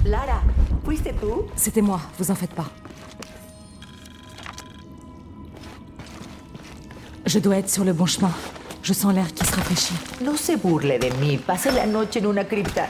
Lara, ¿fuiste tú? C'était moi, vous en faites pas. Je dois être sur le bon chemin. Je sens l'air qui se rafraîchit. No se burle de mí. Pasé la noche en una cripta.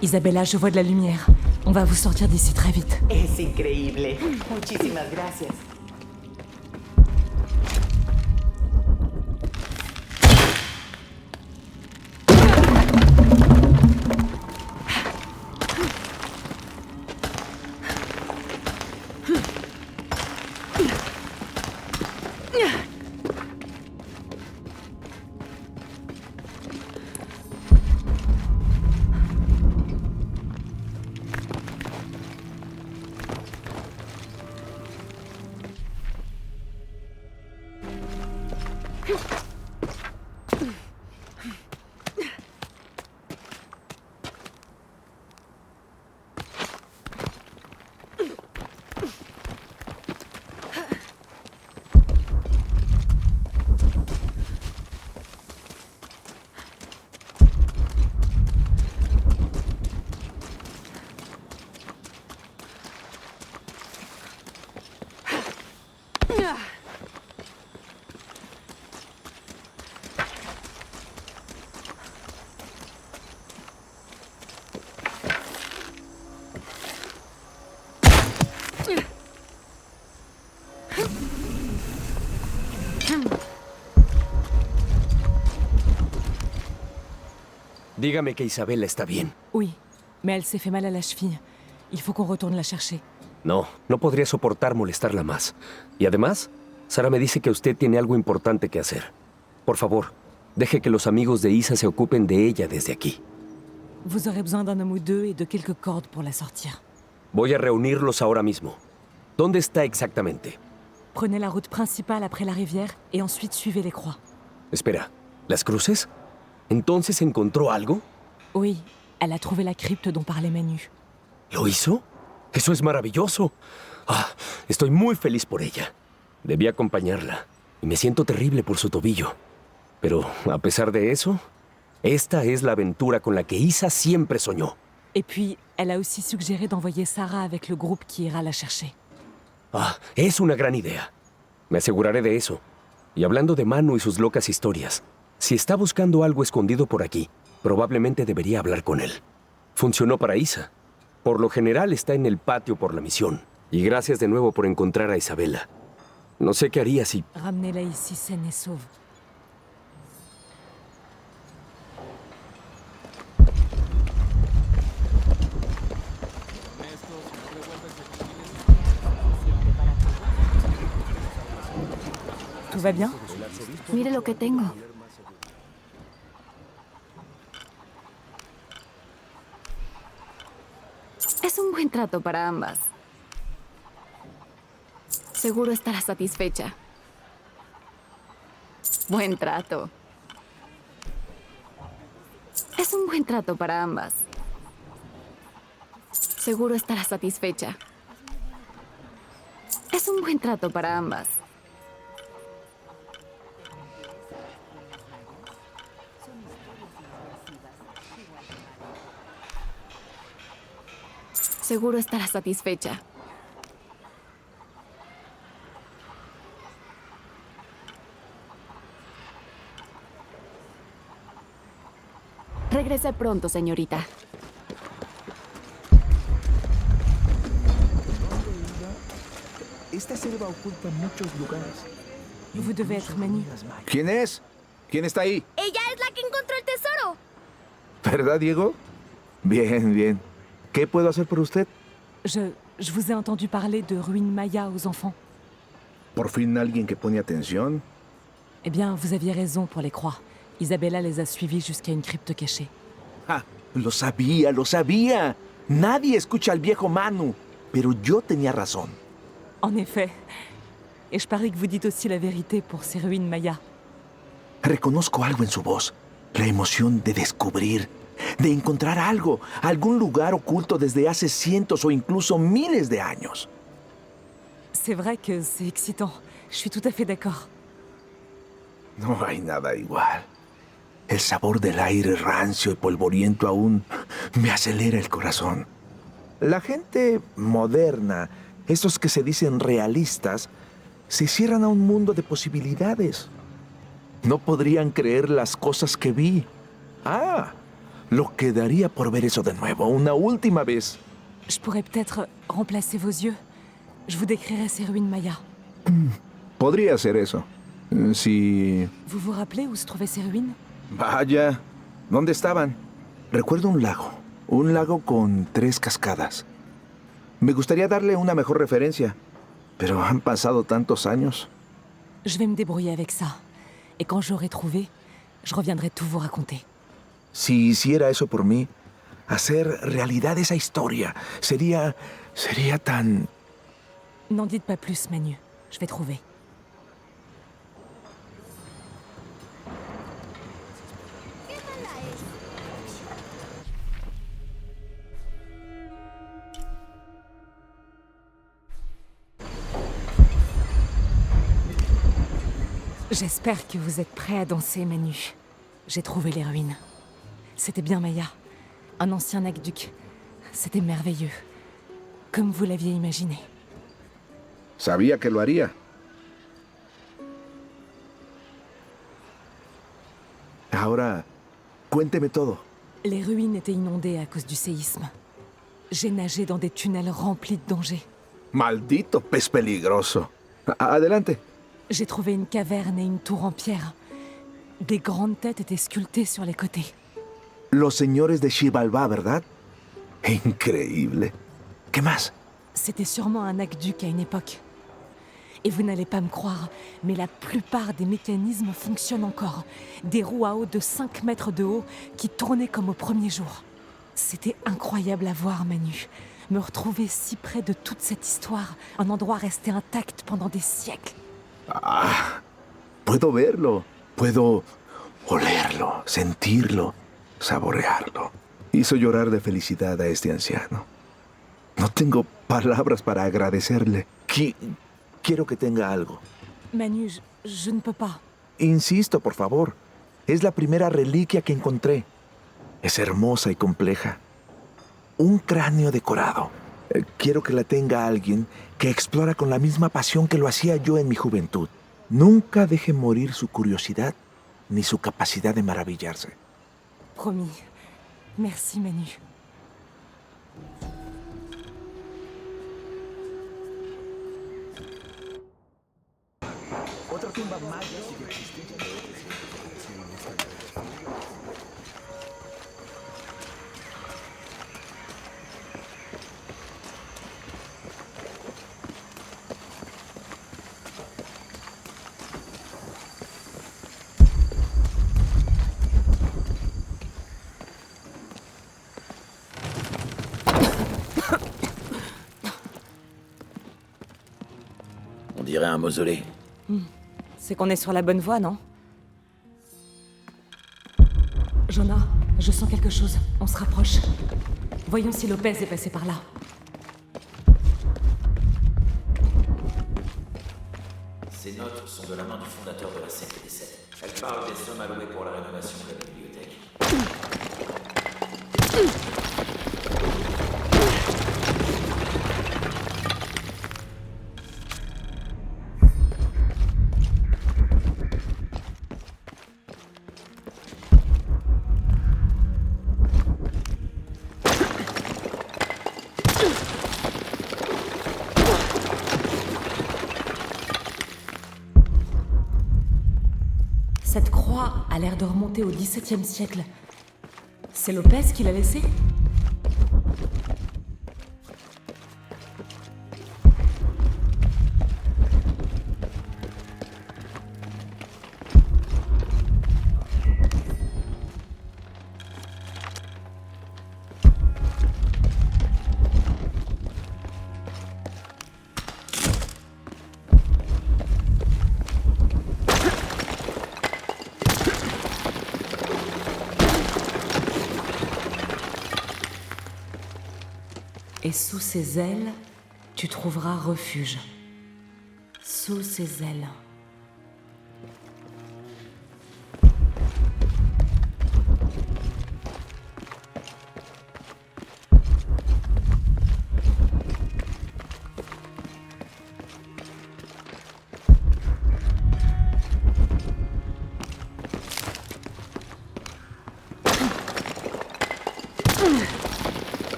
Isabella, je vois de la lumière. On va vous sortir d'ici très vite. Es increíble. Muchísimas gracias. Dígame que Isabella está bien. Oui, mais elle s'est fait mal à la cheville. Il faut qu'on retourne la chercher. No, no podría soportar molestarla más. Y además, Sara me dice que usted tiene algo importante que hacer. Por favor, deje que los amigos de Isa se ocupen de ella desde aquí. Vous aurez besoin d'un homme ou deux et de quelques cordes pour la sortir. Voy a reunirlos ahora mismo. ¿Dónde está exactamente? Prenez la route principale après la rivière et ensuite suivez les croix. Espera, ¿las cruces? ¿Entonces encontró algo? Oui, elle a trouvé la crypte dont parlait Manu. ¿Lo hizo? Eso es maravilloso. Ah, estoy muy feliz por ella. Debí acompañarla. Y me siento terrible por su tobillo. Pero, a pesar de eso, esta es la aventura con la que Isa siempre soñó. Et puis, elle a aussi suggéré d'envoyer Sarah avec le groupe qui ira la chercher. Ah, es una gran idea. Me aseguraré de eso. Y hablando de Manu y sus locas historias, si está buscando algo escondido por aquí, Probablemente debería hablar con él. Funcionó para Isa. Por lo general está en el patio por la misión. Y gracias de nuevo por encontrar a Isabela. No sé qué haría si... Ramenez-la ici saine et sauve. ¿Tout va bien? Mire lo que tengo. Es un buen trato para ambas. Seguro estará satisfecha. Buen trato. Es un buen trato para ambas. Seguro estará satisfecha. Es un buen trato para ambas. Seguro estará satisfecha. Regrese pronto, señorita. Esta selva oculta muchos lugares. Vous devez être Manu. ¿Quién es? ¿Quién está ahí? Ella es la que encontró el tesoro. ¿Verdad, Diego? Bien, bien. ¿Qué puedo hacer por usted? Je vous ai entendu parler de ruines mayas aux enfants. Por fin alguien que pone atención. Eh bien, vous aviez raison pour les croix. Isabella les a suivis jusqu'à une crypte cachée. ¡Ah! Lo sabía, lo sabía. Nadie escucha al viejo Manu. Pero yo tenía razón. En effet. Et je parie que vous dites aussi la vérité pour ces ruines mayas. Reconozco algo en su voz. La emoción de descubrir, de encontrar algo, algún lugar oculto desde hace cientos o incluso miles de años. C'est vrai que c'est excitant. Je suis tout à fait d'accord. No hay nada igual. El sabor del aire rancio y polvoriento aún me acelera el corazón. La gente moderna, estos que se dicen realistas, se cierran a un mundo de posibilidades. No podrían creer las cosas que vi. Ah, lo que daría por ver eso de nuevo, una última vez. Je pourrais peut-être remplacer vos yeux. Je vous décrirai ces ruines mayas. Podría hacer eso. Si... Vous vous rappelez où se trouvaient ces ruines? Vaya, ¿dónde estaban? Recuerdo un lago con 3 cascadas. Me gustaría darle una mejor referencia, pero han pasado tantos años. Je vais me débrouiller avec ça. Et quand j'aurai trouvé, je reviendrai tout vous raconter. Si hiciera eso por mí, hacer realidad esa historia, sería tan... N'en dites pas plus, Manu. Je vais trouver. J'espère que vous êtes prêts à danser, Manu. J'ai trouvé les ruines. C'était bien Maya. Un ancien aqueduc. C'était merveilleux. Comme vous l'aviez imaginé. Sabía que lo haría. Ahora, cuénteme todo. Les ruines étaient inondées à cause du séisme. J'ai nagé dans des tunnels remplis de dangers. Maldito pez peligroso. Adelante. J'ai trouvé une caverne et une tour en pierre. Des grandes têtes étaient sculptées sur les côtés. Los señores de Xibalbá, ¿verdad? Increíble. ¿Qué más? C'était sûrement un aqueduc à une époque. Et vous n'allez pas me croire, mais la plupart des mécanismes fonctionnent encore. Des roues à eau de 5 mètres de haut qui tournaient comme au premier jour. C'était incroyable à voir, Manu. Me retrouver si près de toute cette histoire, un endroit resté intact pendant des siècles. Ah, puedo verlo. Puedo olerlo, sentirlo, saborearlo. Hizo llorar de felicidad a este anciano. No tengo palabras para agradecerle. Quiero que tenga algo. Manu, je ne peux pas. Insisto, por favor. Es la primera reliquia que encontré. Es hermosa y compleja. Un cráneo decorado. Quiero que la tenga alguien que explora con la misma pasión que lo hacía yo en mi juventud. Nunca deje morir su curiosidad ni su capacidad de maravillarse. Promis. Merci, Manu. On dirait un mausolée. C'est qu'on est sur la bonne voie, non? Jonah, je sens quelque chose. On se rapproche. Voyons si Lopez est passé par là. Ces notes sont de la main du fondateur de la secte des Sept. Elles parlent des sommes allouées pour la rénovation de la bibliothèque. Cette croix a l'air de remonter au XVIIe siècle. C'est Lopez qui l'a laissée? Et sous ses ailes, tu trouveras refuge. Sous ses ailes.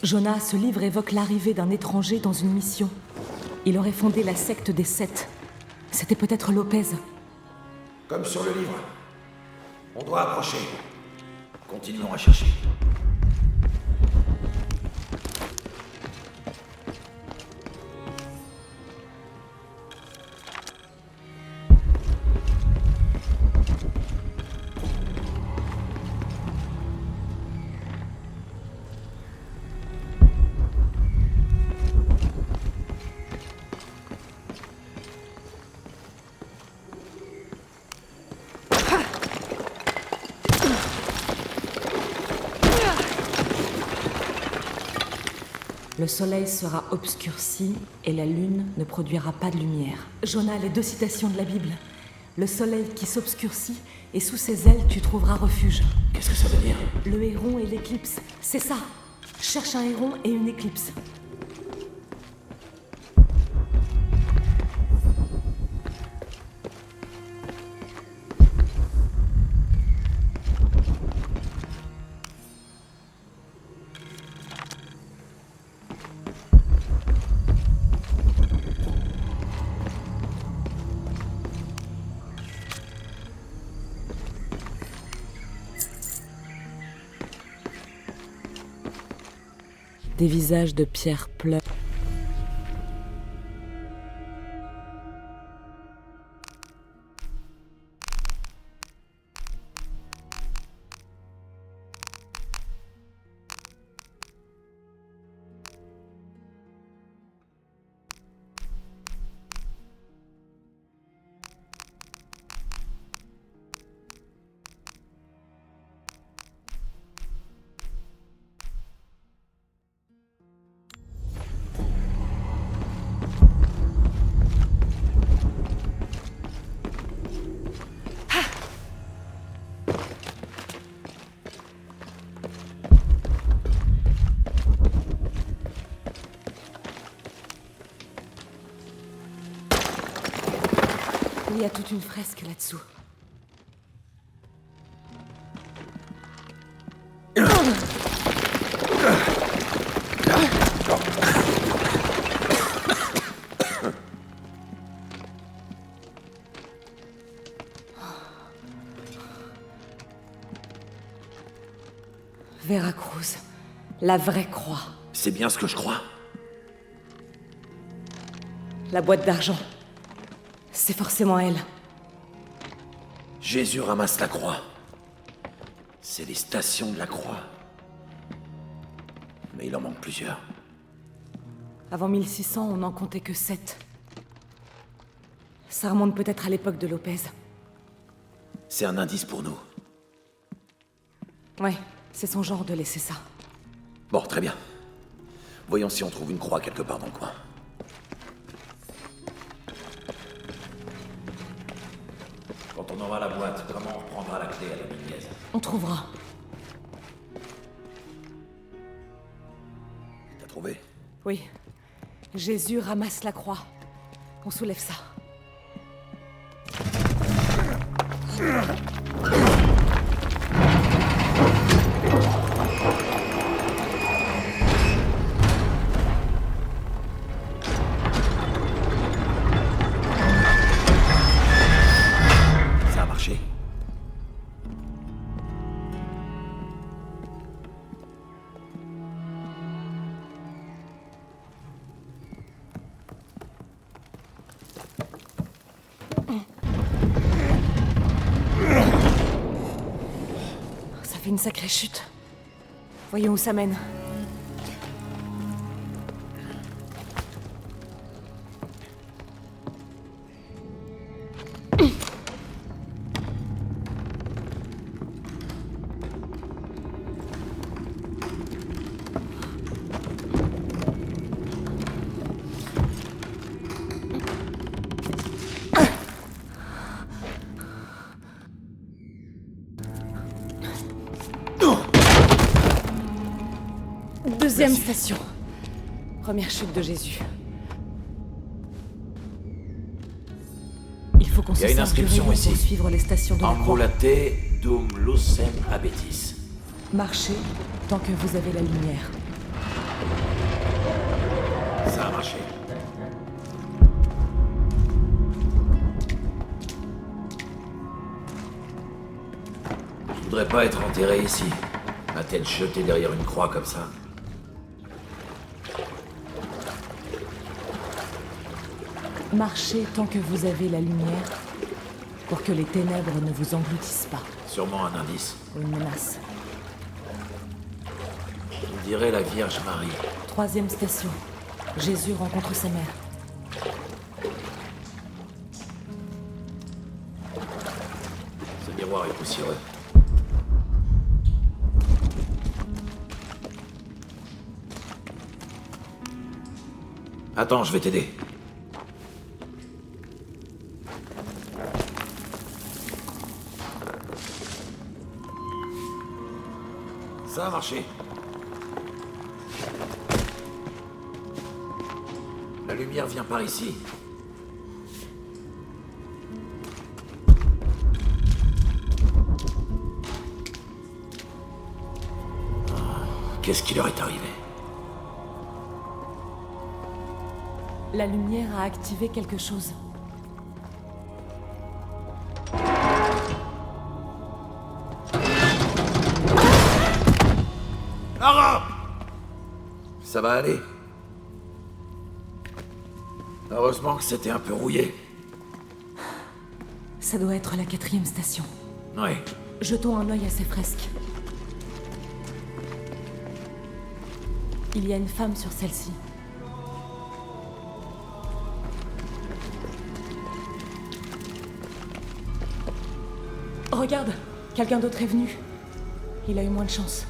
Jonah, ce livre évoque l'arrivée d'un étranger dans une mission. Il aurait fondé la secte des Sept. C'était peut-être Lopez. Comme sur le livre. On doit approcher. Continuons à chercher. Le soleil sera obscurci et la lune ne produira pas de lumière. Jonah, les deux citations de la Bible. Le soleil qui s'obscurcit et sous ses ailes tu trouveras refuge. Qu'est-ce que ça veut dire? Le héron et l'éclipse, c'est ça. Cherche un héron et une éclipse. Des visages de pierre pleure. Il y a toute une fresque là-dessous. Veracruz, la vraie croix. C'est bien ce que je crois. La boîte d'argent. C'est forcément elle. Jésus ramasse la croix. C'est les stations de la croix. Mais il en manque plusieurs. Avant 1600, on n'en comptait que 7. Ça remonte peut-être à l'époque de Lopez. C'est un indice pour nous. Ouais, c'est son genre de laisser ça. Bon, très bien. Voyons si on trouve une croix quelque part dans le coin. Quand on aura la boîte, comment on reprendra la clé à la Miliez? On trouvera. T'as trouvé? Oui. Jésus ramasse la croix. On soulève ça. Ça a marché. Ça fait une sacrée chute. Voyons où ça mène. Deuxième station. Première chute de Jésus. Il faut qu'on Il y se a une serve du inscription rayon ici. pour suivre les stations de la croix. Ambulate dum lucem abetis. Marchez tant que vous avez la lumière. Ça a marché. Je voudrais pas être enterré ici. Ma tête jetée derrière une croix comme ça. Marchez tant que vous avez la lumière pour que les ténèbres ne vous engloutissent pas. Sûrement un indice. Ou une menace. On dirait la Vierge Marie. Troisième station. Jésus rencontre sa mère. Ce miroir est poussiéreux. Attends, je vais t'aider. Ça a marché. La lumière vient par ici. Qu'est-ce qui leur est arrivé? La lumière a activé quelque chose. Lara! Ça va aller. Heureusement que c'était un peu rouillé. Ça doit être la 4e station. Oui. Jetons un œil à ces fresques. Il y a une femme sur celle-ci. Regarde, quelqu'un d'autre est venu. Il a eu moins de chance.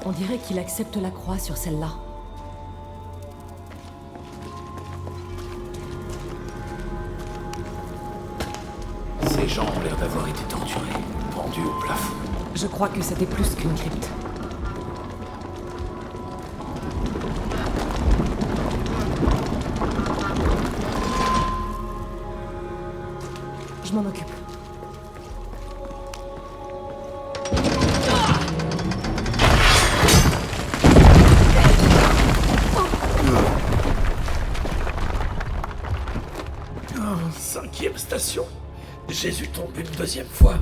On dirait qu'il accepte la croix sur celle-là. Ces gens ont l'air d'avoir été torturés, pendus au plafond. Je crois que c'était plus qu'une crypte. Je m'en occupe. Cinquième station. Jésus tombe une deuxième fois.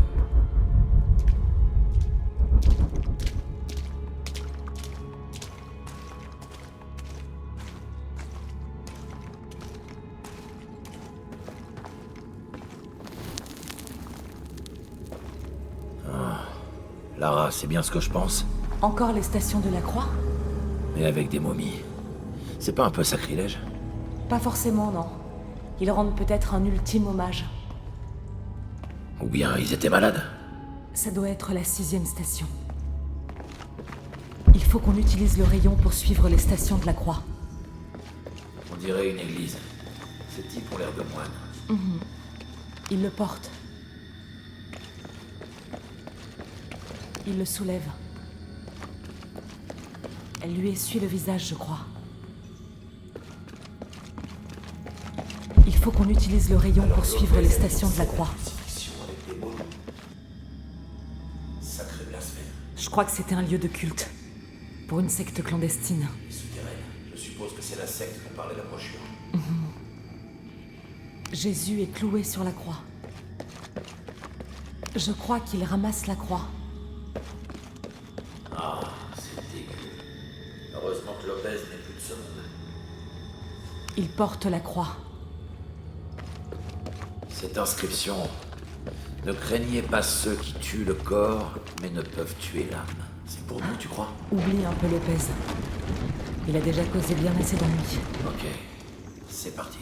Lara, c'est bien ce que je pense, Encore les stations de la Croix? mais avec des momies. C'est pas un peu sacrilège? Pas forcément, non. Ils rendent peut-être un ultime hommage. Ou bien ils étaient malades? Ça doit être la 6e station. Il faut qu'on utilise le rayon pour suivre les stations de la Croix. On dirait une église. Ces types ont l'air de moines. Il le porte. Il le soulève. Elle lui essuie le visage, je crois. Il faut qu'on utilise le rayon pour suivre les stations de la Croix. Sacré blasphème. Je crois que c'était un lieu de culte. Pour une secte clandestine. Souterraine. Je suppose que c'est la secte dont parlait la brochure. Jésus est cloué sur la croix. Je crois qu'il ramasse la croix. Ah, c'est dégueu. Heureusement que Lopez n'est plus de ce monde. Il porte la croix. Cette inscription. Ne craignez pas ceux qui tuent le corps, mais ne peuvent tuer l'âme. C'est pour nous, tu crois? Oublie un peu Lopez. Il a déjà causé bien assez d'ennuis. Ok. C'est parti.